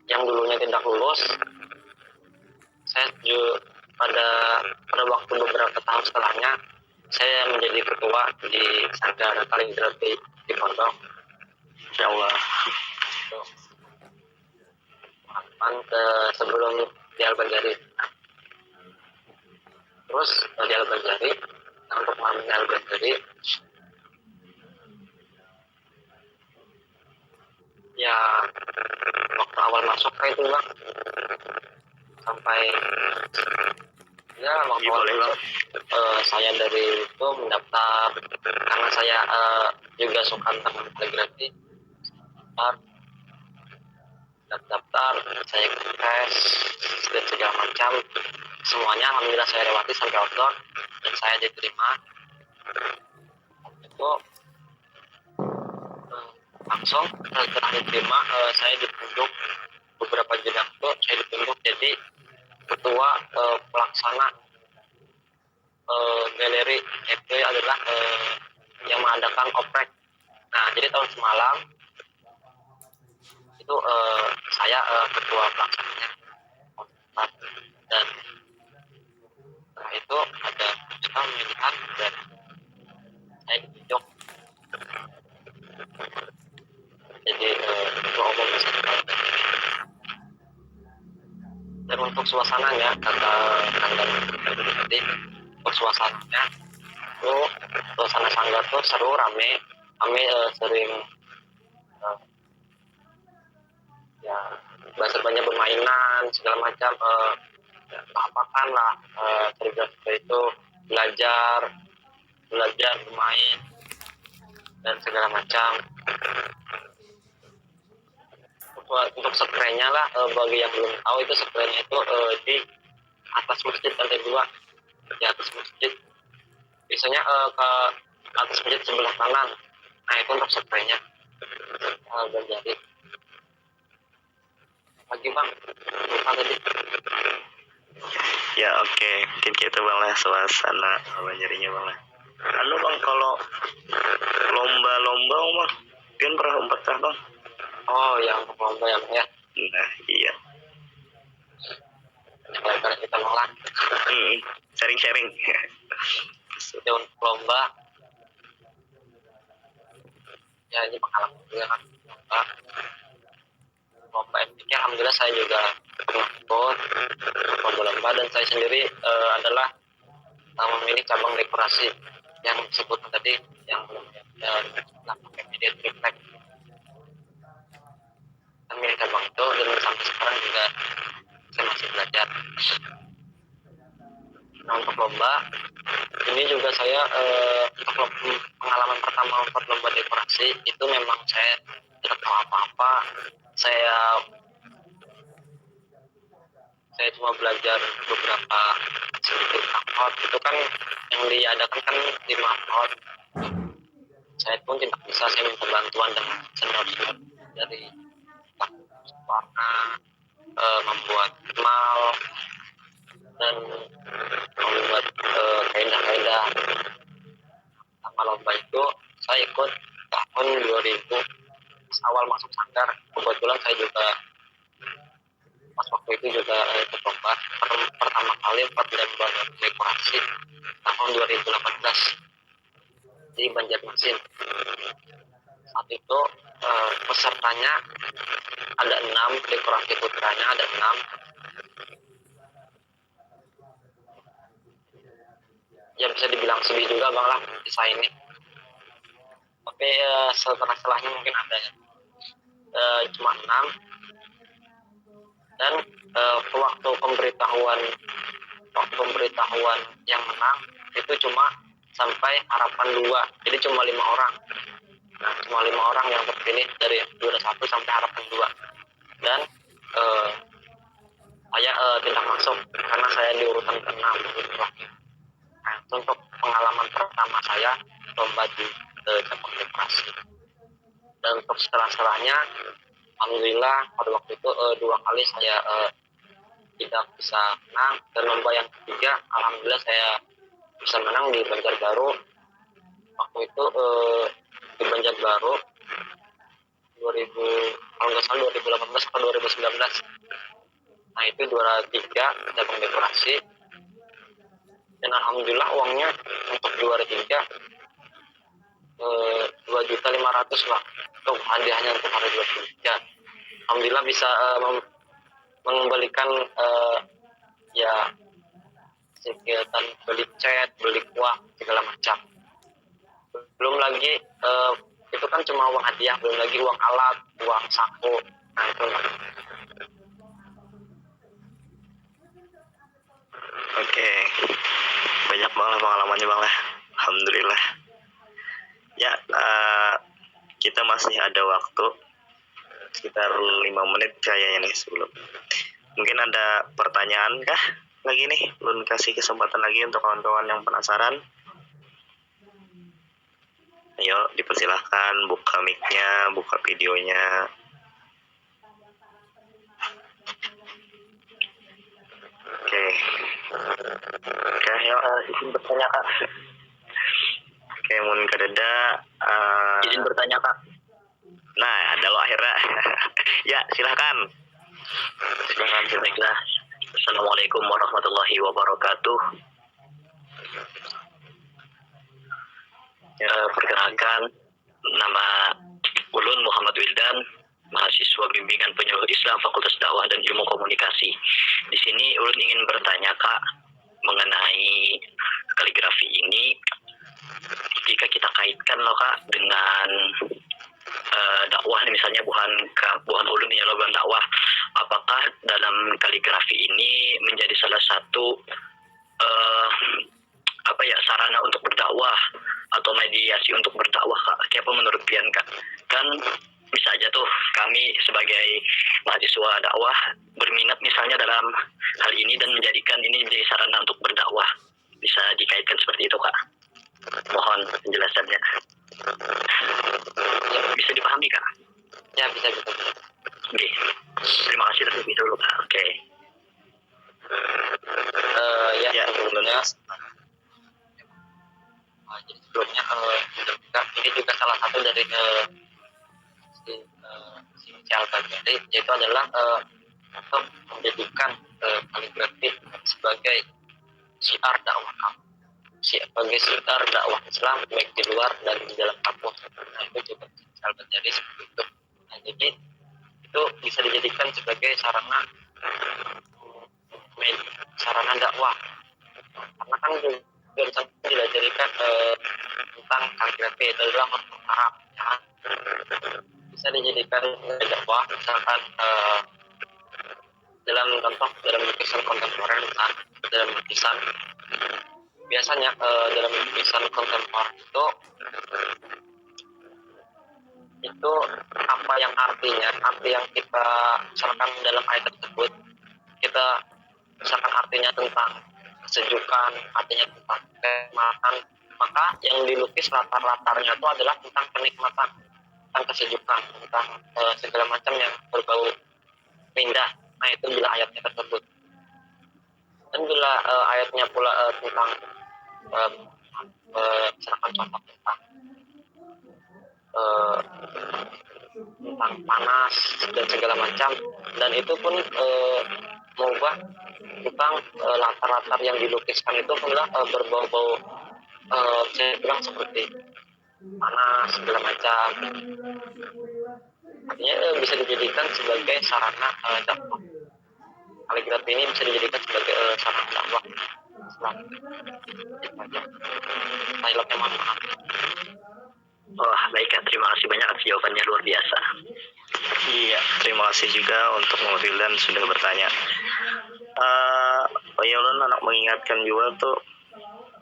yang dulunya tidak lulus, saya pada waktu beberapa tahun setelahnya saya menjadi ketua di sanggar kaligrafi di pondok. Insya Allah. Sebelum di Albanjari. Terus di Albanjari, untuk mengambil Albanjari, ya waktu awal masuk kayak itu bang, sampai ya waktu awal masuk saya dari itu mendaftar karena saya juga suka tentang kaligrafi. Daftar, saya tes dan segala macam, semuanya alhamdulillah saya lewati sampai outdoor dan saya diterima. Itu langsung setelah diterima saya ditunjuk beberapa jenjang itu, saya ditunjuk jadi ketua pelaksana galeri. Itu adalah yang mengadakan oprek. Nah jadi tahun semalam itu saya ketua pelaksananya, dan setelah itu ada kita pemilihan dan saya ditunjuk jadi ketua umum beserta. Dan untuk suasananya kata tadi, untuk suasananya itu suasana sanggar tuh seru, rame sering ya bahasa banyak bermainan segala macam, apa-apakan lah, seperti itu, belajar bermain dan segala macam. Untuk spraynya lah, bagi yang belum tahu itu spraynya itu di atas masjid lantai 2, di atas masjid, biasanya ke atas masjid sebelah kanan. Nah itu untuk spraynya. Dan jadi pagi bang, lupa tadi. Ya oke, mungkin gitu bang lah suasana Banjarnya bang lah. Anu bang, kalau lomba-lomba bang, kan pernah lompat kah bang? Oh yang lomba yang ya, Nah iya. gara-gara kita nolak. Sharing-sharing. Jadi untuk lomba, ya ini pengalaman juga kan. Lomba MTQ, alhamdulillah saya juga pernah ikut lomba-lomba, dan saya sendiri adalah memilih cabang dekorasi yang disebut tadi, yang pakai media triplek. Saya milih cabang itu, dan sampai sekarang juga saya masih belajar. Nah untuk lomba ini juga saya, untuk pengalaman pertama untuk lomba dekorasi itu memang saya tidak tahu apa-apa. Saya cuma belajar beberapa sedikit akord. Itu kan yang diadakan kan 5 akord. Saya pun tidak bisa, saya minta bantuan dengan senior dari warna, membuat mal, dan membuat kaidah-kaidah. Sama lomba itu saya ikut tahun 2000, awal masuk sanggar. Kebetulan saya juga pas waktu itu juga ikut lomba pertama kali lomba dekorasi tahun 2018 di Banjarmasin. Saat itu pesertanya ada 6, dekorasi putranya ada 6. Ya bisa dibilang sedih juga bang lah kisah ini. Tapi setelah-setelahnya mungkin ada cuma 6. Dan waktu pemberitahuan yang menang itu cuma sampai harapan 2, jadi cuma 5 orang. Nah cuma 5 orang yang terpilih dari juara 1 sampai harapan 2. Dan saya tidak masuk karena saya di urutan ke-6. Nah itu untuk pengalaman pertama saya lomba di cabang dekorasi. Dan untuk setelahnya alhamdulillah pada waktu itu 2 kali saya tidak bisa menang. Dan lomba yang ketiga alhamdulillah saya bisa menang di Banjarbaru. Waktu itu di Banjarbaru 2018 atau 2019. Nah itu juara 3 cabang dekorasi. Dan alhamdulillah uangnya untuk juara 3 2.500.000 lah. Itu hadiahnya untuk hari 23. Alhamdulillah bisa mengembalikan ya kegiatan beli cat, beli kuah segala macam. Belum lagi itu kan cuma uang hadiah, belum lagi uang alat, uang saku. Nah itu lah. Oke, banyak banget pengalamannya bang lah. Alhamdulillah. Ya, kita masih ada waktu sekitar 5 menit kayaknya nih sebelum. Mungkin ada pertanyaan kah lagi nih? Belum kasih kesempatan lagi untuk kawan-kawan yang penasaran. Ayo dipersilahkan buka mic-nya, buka videonya. Oke. Oke, ayo izin bertanya kak. Oke, mun kadeda izin bertanya kak. Nah, ada lo akhirnya. Ya, silahkan. Baiklah. Assalamualaikum warahmatullahi wabarakatuh. Perkenalkan, nama Ulun Muhammad Wildan, mahasiswa bimbingan penyuluh Islam Fakultas Dakwah dan Ilmu Komunikasi. Di sini Ulun ingin bertanya kak mengenai kaligrafi ini. Jika kita kaitkan loh kak dengan dakwah nih, misalnya Buhan Ulum yang melakukan dakwah, apakah dalam kaligrafi ini menjadi salah satu sarana untuk berdakwah atau mediasi untuk berdakwah, Kak? Kayak apa menurut Pian, Kak? Kan bisa aja tuh kami sebagai mahasiswa dakwah berminat misalnya dalam hal ini dan menjadikan ini menjadi sarana untuk berdakwah. Bisa dikaitkan seperti itu, Kak? Mohon penjelasannya. Ya, bisa dipahami, Kak? Ya, bisa. Oke. Terima kasih terlebih dulu, Kak. Oke. Ya, sebelumnya jadi sebelumnya ini juga salah satu dari si Al-Ghazali, yaitu adalah untuk menjadikan kaligrafi sebagai syiar dakwah sebagai syiar dakwah Islam baik di luar dan di dalam kampus. Nah, itu juga Al-Ghazali seperti itu. Nah, jadi itu bisa dijadikan sebagai sarana dakwah, karena kan juga diajarikan tentang kaligrafi itu adalah huruf Arab, ya. Bisa dijadikan dakwah misalkan dalam lukisan kontemporer, dalam lukisan biasanya dalam lukisan kontemporer itu apa yang arti yang kita misalkan dalam ayat tersebut, kita misalkan artinya tentang kesejukan, artinya tentang kenikmatan, maka yang dilukis latar-latarnya itu adalah tentang kenikmatan, tentang kesejukan, tentang segala macam yang berbau indah. Nah, itu bila ayatnya tersebut. Dan bila ayatnya pula tentang misalkan contoh tentang panas dan segala macam, dan itu pun mengubah tentang latar-latar yang dilukiskan itu adalah berbau-bau saya bilang seperti panas segala macam. Artinya bisa dijadikan sebagai sarana dakwah. Kaligrafi ini bisa dijadikan sebagai sarana dakwah Islam. Itu aja. Silapnya mohon maaf. Wah, baik, Kak. Terima kasih banyak atas jawabannya, luar biasa. Iya, terima kasih juga untuk Mufildan sudah bertanya. Pak Yolon anak mengingatkan juga tuh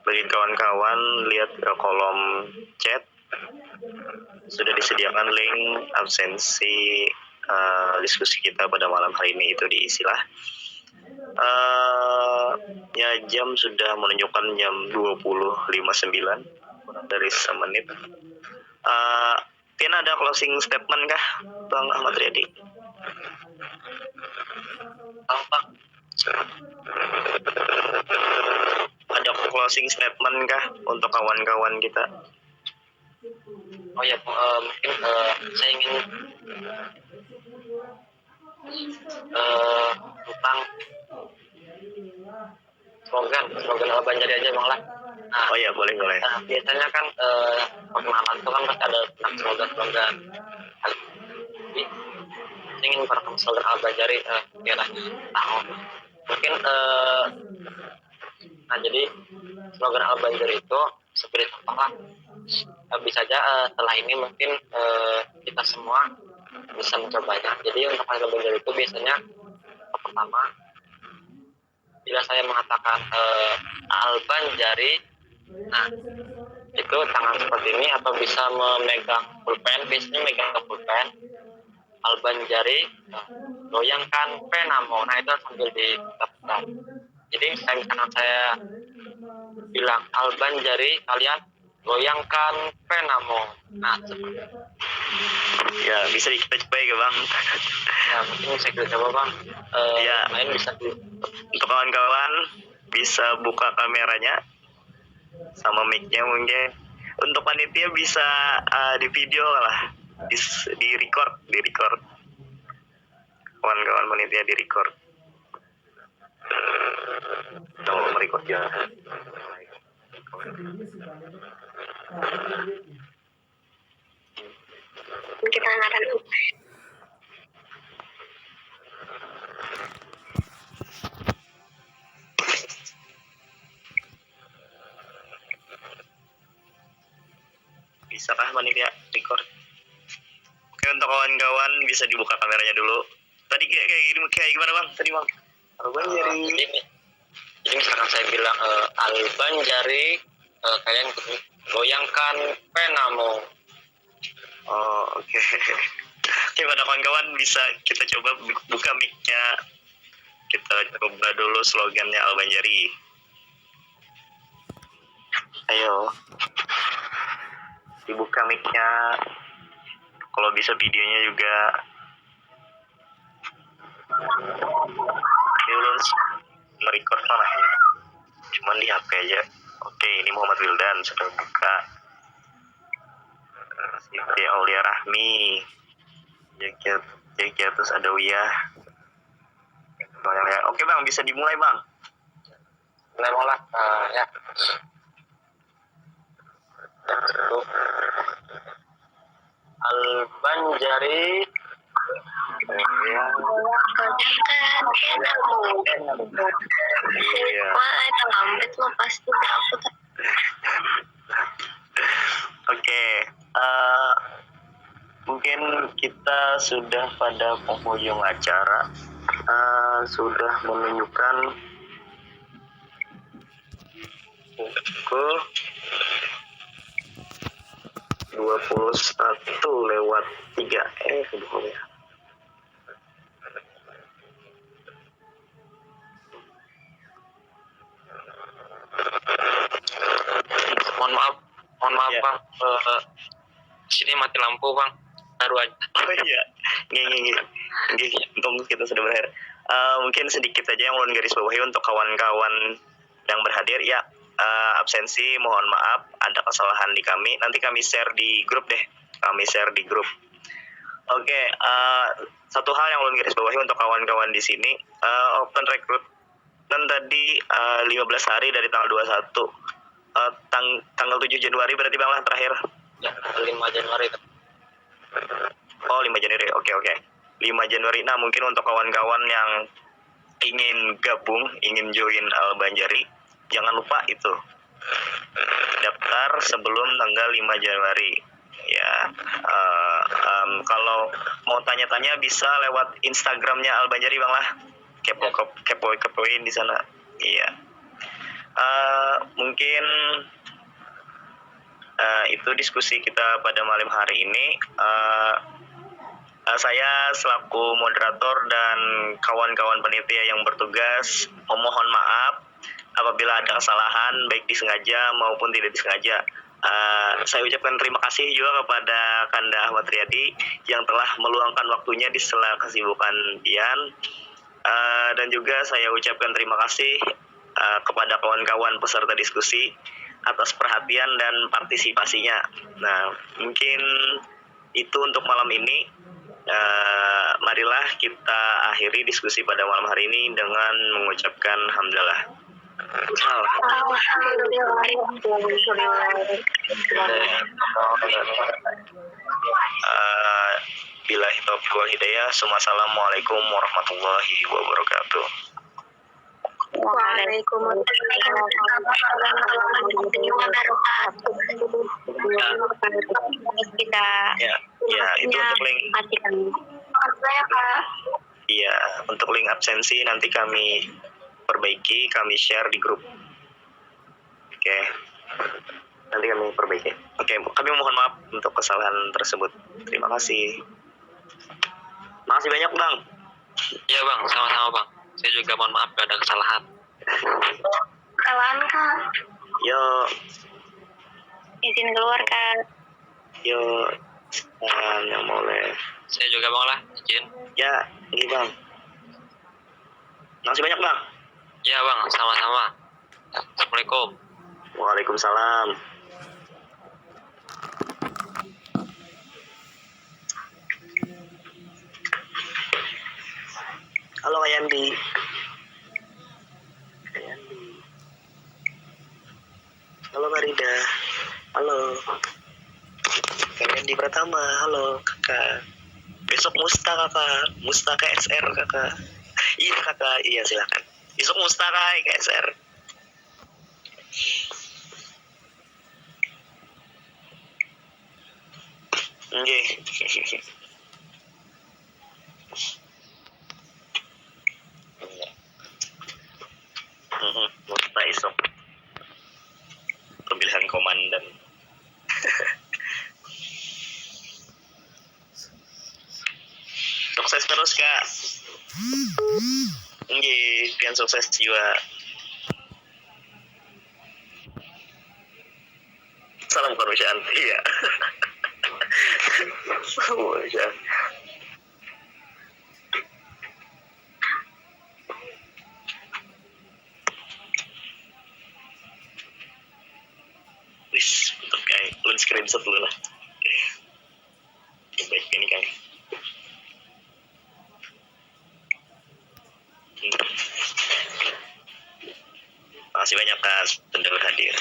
bagi kawan-kawan, lihat ke kolom chat sudah disediakan link absensi diskusi kita pada malam hari ini, itu diisilah. Ya, jam sudah menunjukkan jam 20.59, kurang dari semenit. Tian, ada closing statement kah, Bang Ahmad Riyadi? Pak, ada closing statement kah untuk kawan-kawan kita? oh ya, mungkin saya ingin tentang slogan Al-Banjari aja, Bang lah. Nah, Oh ya, boleh. Biasanya kan perkenalan itu kan pasti ada tentang slogan. Jadi saya ingin merekam slogan Al-Banjari biar tahu. Mungkin jadi slogan Al-Banjari itu seperti contoh lah, bisa aja setelah ini mungkin kita semua bisa mencobanya. Jadi untuk Al-Banjari itu biasanya pertama, bila saya mengatakan Al-Banjari, nah itu tangan seperti ini, atau bisa memegang pulpen, biasanya megang pulpen Al-Banjari, goyangkan penamu. Nah, itu sambil ditekan. Jadi misalkan saya bilang Al-Banjari, kalian goyangkan penamu. Nah, seperti itu. Ya, bisa kita coba ya, Bang. Ya, mungkin saya coba, Bang. Ya, Main bisa untuk kawan-kawan bisa buka kameranya sama mic-nya mungkin. Untuk panitia bisa di video lah, di record. Kawan-kawan panitia di record. Kalau merecord ya. Kita akan Bisakah panitia record? Oke, untuk kawan-kawan bisa dibuka kameranya dulu. Tadi kayak gimana bang? Tadi bang? Albanjari. Jadi misalkan saya bilang Albanjari, kalian goyangkan penamu. Oh, oke. Oke, pada kawan-kawan bisa kita coba buka mic-nya. Kita coba dulu slogannya Albanjari. Ayo. Dibuka mic-nya. Kalau bisa videonya juga. Ini belum merecord mana ya? Cuman di HP aja. Oke, ini Muhammad Wildan sudah buka. Siti Aulia Rahmi. Jakiatus Adawiyah. Oke bang, bisa dimulai bang. Mulai ya. Albanjari. Iya. Wah, itu lambat lo pasti aku. Oke, mungkin kita sudah pada penghujung acara, sudah menunjukkan pukul 21:03 sebetulnya. Mohon maaf Ya. bang, sini mati lampu bang, baru aja. Oh iya, gini. Untuk kita sudah berakhir. Mungkin sedikit aja yang ulun garis bawahi untuk kawan-kawan yang berhadir ya. Absensi, mohon maaf, ada kesalahan di kami. Nanti kami share di grup deh. Oke, satu hal yang ulun garis bawahi untuk kawan-kawan di sini, open recruitment tadi 15 hari dari tanggal 21. Tanggal 7 Januari berarti bang lah terakhir. Ya, 5 Januari. Oh, 5 Januari. Oke. 5 Januari. Nah, mungkin untuk kawan-kawan yang ingin gabung, ingin join Albanjari, jangan lupa itu daftar sebelum tanggal 5 Januari. Ya, kalau mau tanya-tanya bisa lewat Instagramnya Albanjari bang lah. Kepoin di sana. Iya. Mungkin itu diskusi kita pada malam hari ini. Saya selaku moderator dan kawan-kawan panitia yang bertugas memohon maaf apabila ada kesalahan baik disengaja maupun tidak disengaja. Saya ucapkan terima kasih juga kepada Kanda Ahmad Riyadi yang telah meluangkan waktunya di sela kesibukan Dian. Dan juga saya ucapkan terima kasih kepada kawan-kawan peserta diskusi atas perhatian dan partisipasinya. Nah, mungkin itu untuk malam ini. Marilah kita akhiri diskusi pada malam hari ini dengan mengucapkan hamdalah. Billahi taufiq wal hidayah. Assalamualaikum warahmatullahi wabarakatuh. Waalaikumsalam warahmatullahi wabarakatuh. Kita Ya, itu untuk link. Iya, untuk link absensi nanti kami perbaiki, kami share di grup. Oke. Nanti kami perbaiki. Oke, kami mohon maaf untuk kesalahan tersebut. Terima kasih. Makasih banyak, Bang. Iya bang, sama-sama bang. Saya juga mohon maaf gak ada kesalahan. Kesalahan Kak. Yo, Izin keluar Kak. yang boleh. Saya juga bang lah, izin. Ya, ini Bang. Makasih banyak, Bang. Iya bang, sama-sama. Assalamualaikum. Waalaikumsalam. Halo Kak Yandi. Halo Kak Rida. Halo. Kak Yandi Pratama. Halo kakak. Besok Musta kakak. Musta KSR kakak. Iya kakak. Iya silakan. Besok Musta KSR. Oke. Murta Isok. Pemilihan komandan. Sukses terus Kak. Nggih, pian sukses juga. Salam kemanusiaan. Iya. Salam kemanusiaan. Wis, bentar kayak lu screenshot dulu lah. Baik ini kan. Makasih banyak Kak sudah hadir.